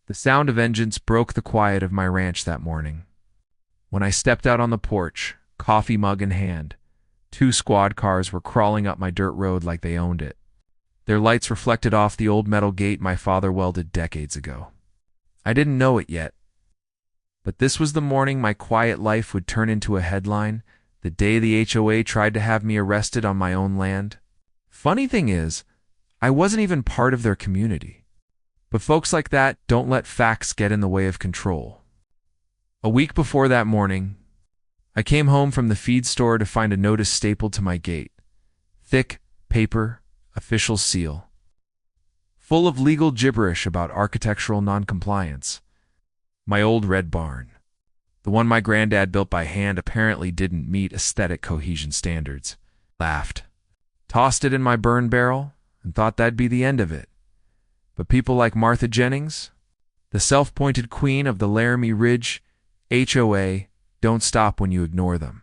The sound of engines broke the quiet of my ranch that morning. When I stepped out on the porch, coffee mug in hand, 2 squad cars were crawling up my dirt road like they owned it. Their lights reflected off the old metal gate my father welded decades ago. I didn't know it yet, but this was the morning my quiet life would turn into a headline, the day the HOA tried to have me arrested on my own land. Funny thing is, I wasn't even part of their community. But folks like that don't let facts get in the way of control. A week before that morning, I came home from the feed store to find a notice stapled to my gate. Thick paper, official seal. Full of legal gibberish about architectural noncompliance. My old red barn, the one my granddad built by hand, apparently didn't meet aesthetic cohesion standards. Laughed. Tossed it in my burn barrel and thought that'd be the end of it. But people like Martha Jennings, the self-appointed queen of the Laramie Ridge HOA, don't stop when you ignore them.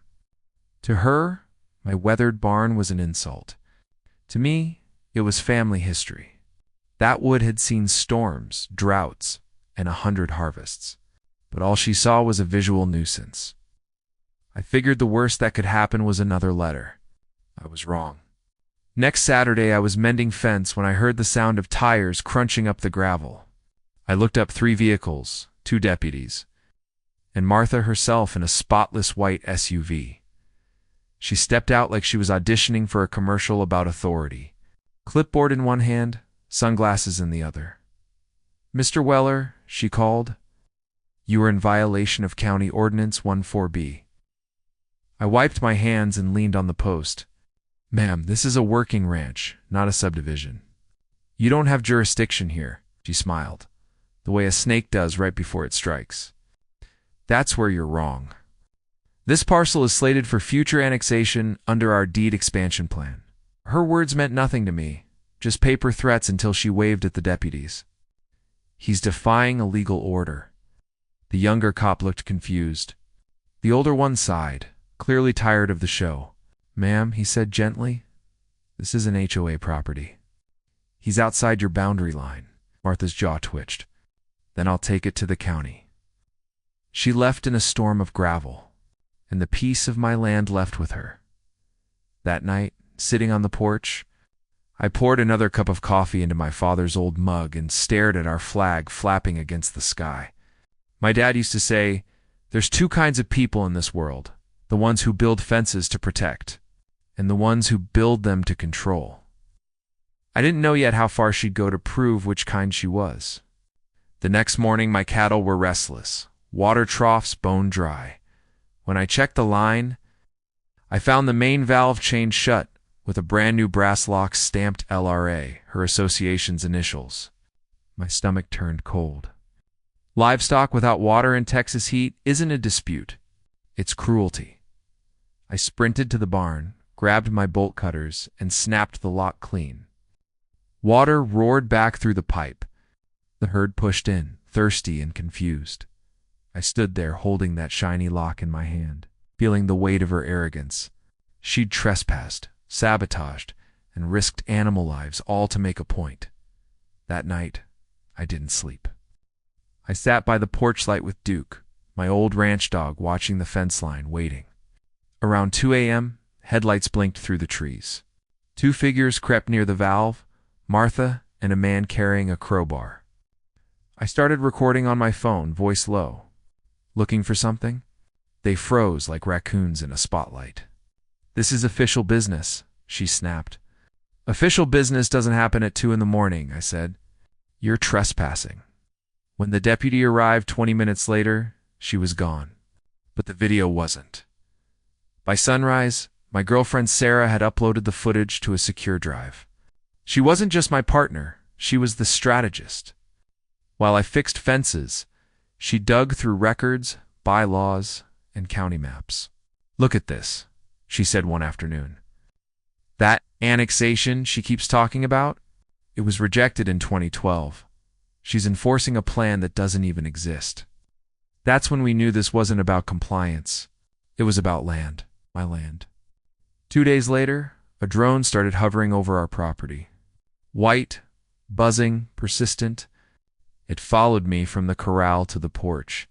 To her, my weathered barn was an insult. To me, it was family history. That wood had seen storms, droughts, and 100 harvests. But all she saw was a visual nuisance. I figured the worst that could happen was another letter. I was wrong. Next Saturday, I was mending fence when I heard the sound of tires crunching up the gravel. I looked up 3 vehicles, 2 deputies, and Martha herself in a spotless white SUV. She stepped out like she was auditioning for a commercial about authority. Clipboard in one hand, sunglasses in the other. "Mr. Weller," she called, "you are in violation of County Ordinance 14B. I wiped my hands and leaned on the post. "Ma'am, this is a working ranch, not a subdivision. You don't have jurisdiction here," she smiled, the way a snake does right before it strikes. "That's where you're wrong. This parcel is slated for future annexation under our deed expansion plan." Her words meant nothing to me, just paper threats until she waved at the deputies. "He's defying a legal order." The younger cop looked confused. The older one sighed, clearly tired of the show. "Ma'am," he said gently, "this is an HOA property. He's outside your boundary line." Martha's jaw twitched. "Then I'll take it to the county." She left in a storm of gravel, and the peace of my land left with her. That night, sitting on the porch, I poured another cup of coffee into my father's old mug and stared at our flag flapping against the sky. My dad used to say, "There's 2 kinds of people in this world, the ones who build fences to protect, and the ones who build them to control." I didn't know yet how far she'd go to prove which kind she was. The next morning, my cattle were restless, water troughs bone dry. When I checked the line, I found the main valve chained shut with a brand new brass lock stamped LRA, her association's initials. My stomach turned cold. Livestock without water in Texas heat isn't a dispute. It's cruelty. I sprinted to the barn, grabbed my bolt cutters, and snapped the lock clean. Water roared back through the pipe. The herd pushed in, thirsty and confused. I stood there holding that shiny lock in my hand, feeling the weight of her arrogance. She'd trespassed, sabotaged, and risked animal lives, all to make a point. That night, I didn't sleep. I sat by the porch light with Duke, my old ranch dog, watching the fence line, waiting. Around 2 a.m., headlights blinked through the trees. 2 figures crept near the valve, Martha and a man carrying a crowbar. I started recording on my phone, voice low. "Looking for something?" They froze like raccoons in a spotlight. "This is official business," she snapped. "Official business doesn't happen at 2 in the morning, I said. "You're trespassing." When the deputy arrived 20 minutes later, she was gone. But the video wasn't. By sunrise, my girlfriend Sarah had uploaded the footage to a secure drive. She wasn't just my partner, she was the strategist. While I fixed fences, she dug through records, bylaws, and county maps. "Look at this," she said one afternoon. "That annexation she keeps talking about? It was rejected in 2012. She's enforcing a plan that doesn't even exist." That's when we knew this wasn't about compliance. It was about land, my land. 2 days later, a drone started hovering over our property. White, buzzing, persistent. It followed me from the corral to the porch,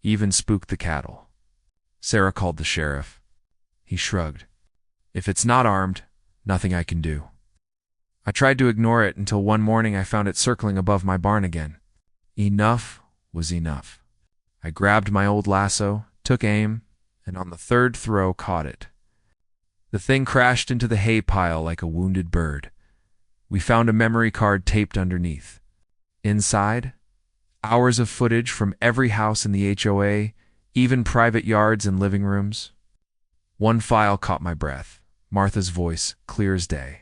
even spooked the cattle. Sarah called the sheriff. He shrugged. If it's not armed, nothing I can do. I tried to ignore it until one morning I found it circling above my barn again. Enough was enough. I grabbed my old lasso, took aim, and on the third throw caught it. The thing crashed into the hay pile like a wounded bird. We found a memory card taped underneath. Inside, hours of footage from every house in the HOA, even private yards and living rooms. One file caught my breath, Martha's voice, clear as day.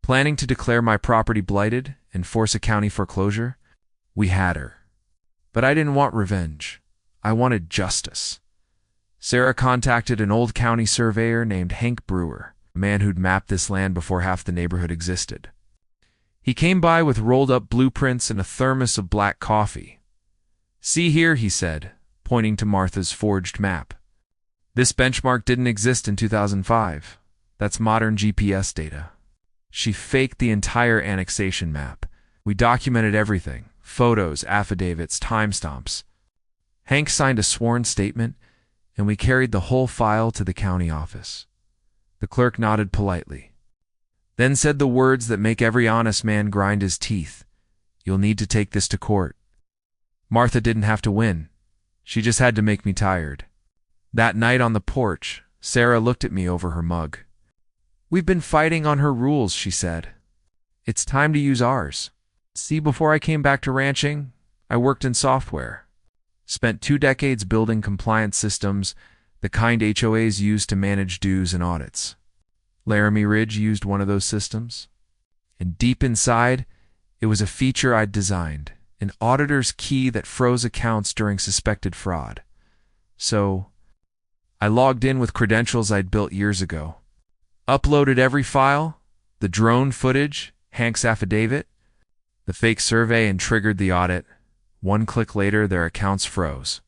Planning to declare my property blighted and force a county foreclosure? We had her. But I didn't want revenge. I wanted justice. Sarah contacted an old county surveyor named Hank Brewer, a man who'd mapped this land before half the neighborhood existed. He came by with rolled-up blueprints and a thermos of black coffee. "See here," he said, pointing to Martha's forged map. "This benchmark didn't exist in 2005. That's modern GPS data." She faked the entire annexation map. We documented everything: photos, affidavits, timestamps. Hank signed a sworn statement, and we carried the whole file to the county office. The clerk nodded politely, then said the words that make every honest man grind his teeth. "You'll need to take this to court." Martha didn't have to win. She just had to make me tired. That night on the porch, Sarah looked at me over her mug. "We've been fighting on her rules," she said. "It's time to use ours. See, before I came back to ranching, I worked in software. Spent 2 decades building compliance systems, the kind HOAs use to manage dues and audits. Laramie Ridge used one of those systems. And deep inside, it was a feature I'd designed, an auditor's key that froze accounts during suspected fraud. So, I logged in with credentials I'd built years ago. Uploaded every file, the drone footage, Hank's affidavit, the fake survey, and triggered the audit. 1 click later, their accounts froze.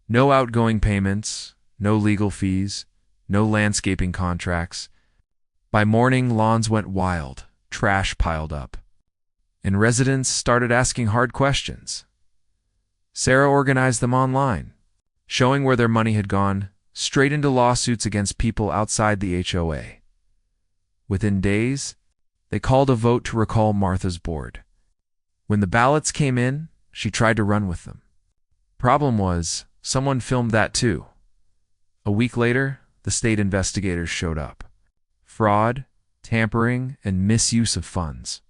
No outgoing payments, no legal fees, no landscaping contracts. By morning, lawns went wild, trash piled up, and residents started asking hard questions. Sarah organized them online, showing where their money had gone, straight into lawsuits against people outside the HOA. Within days, they called a vote to recall Martha's board. When the ballots came in, she tried to run with them. Problem was, someone filmed that too. A week later, the state investigators showed up. Fraud, tampering, and misuse of funds.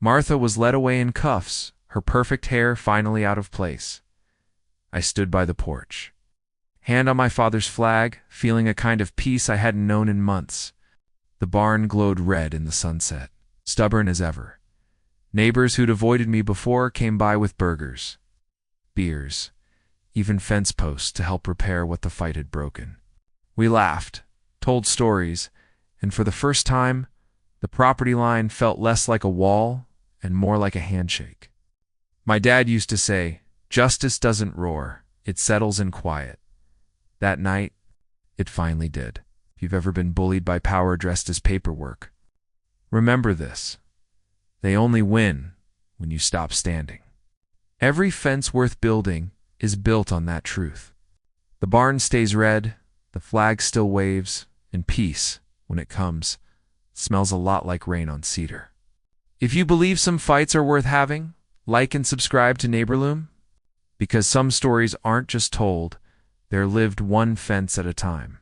Martha was led away in cuffs, her perfect hair finally out of place. I stood by the porch, hand on my father's flag, feeling a kind of peace I hadn't known in months. The barn glowed red in the sunset, stubborn as ever. Neighbors who'd avoided me before came by with burgers, beers, even fence posts to help repair what the fight had broken. We laughed, told stories, and for the first time, the property line felt less like a wall and more like a handshake. My dad used to say, "Justice doesn't roar, it settles in quiet." That night, it finally did. If you've ever been bullied by power dressed as paperwork, remember this. They only win when you stop standing. Every fence worth building is built on that truth. The barn stays red, the flag still waves, and peace, when it comes, smells a lot like rain on cedar. If you believe some fights are worth having, like and subscribe to NeighborLoom, because some stories aren't just told, they're lived one fence at a time.